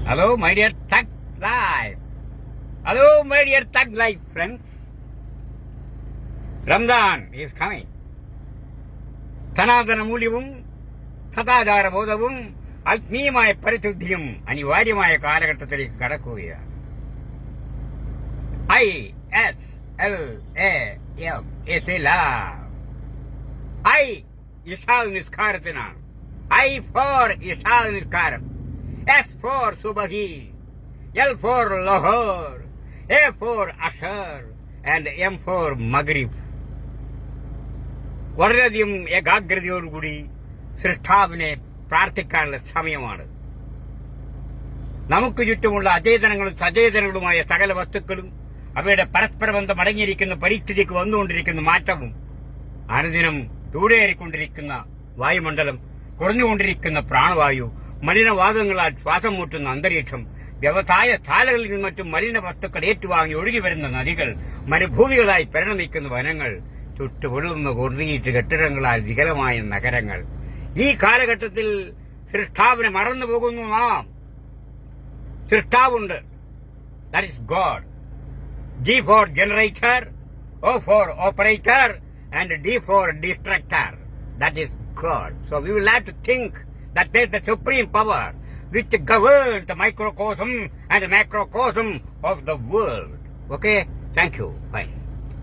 Hello, my dear Thug Life. Hello, my dear Thug Life friends. Ramadan is coming. സനാതന മൂല്യവും സദാചാര ബോധവും ആത്മീയമായ പരിശുദ്ധിയും അനിവാര്യമായ കാലഘട്ടത്തിലേക്ക് കടക്കുകയാണ്. ISLAM I ഇശാൽ നിസ്കാരത്തിനാണ്. I for ഇശാൽ നിസ്കാരം, S for സുബഹി, L for Lahore, A for അഷർ and M for മഗ്രിബ്. വളരെയധികം ഏകാഗ്രതയോടുകൂടി സൃഷ്ടാവിനെ പ്രാർത്ഥിക്കാനുള്ള സമയമാണ്. നമുക്ക് ചുറ്റുമുള്ള അചേതനങ്ങളും സചേതനങ്ങളുമായ സകല വസ്തുക്കളും അവയുടെ പരസ്പര ബന്ധം അടങ്ങിയിരിക്കുന്ന പരിസ്ഥിതിക്ക് വന്നുകൊണ്ടിരിക്കുന്ന മാറ്റവും അനുദിനം ചൂടേറിക്കൊണ്ടിരിക്കുന്ന വായുമണ്ഡലം, കുറഞ്ഞുകൊണ്ടിരിക്കുന്ന പ്രാണവായു, മലിനവാതകങ്ങളാൽ ശ്വാസം മുട്ടുന്ന അന്തരീക്ഷം, വ്യവസായ ശാലകളിൽ നിന്നും മറ്റും മലിന വസ്തുക്കൾ ഏറ്റുവാങ്ങി ഒഴുകി വരുന്ന നദികൾ, മരുഭൂമികളായി പരിണമിക്കുന്ന വനങ്ങൾ, ചുട്ടുപൊള്ളുന്ന കോൺക്രീറ്റ് കെട്ടിടങ്ങളാൽ വികലമായ നഗരങ്ങൾ. ഈ കാലഘട്ടത്തിൽ സൃഷ്ടാവിനെ മറന്നു പോകുന്നു നാം. സൃഷ്ടാവുണ്ട്, that is God. G for generator, O for operator and D for destructor, that is God. So we will have to think that there is the supreme power which governs the microcosm and the macrocosm of the world. Okay, thank you, bye.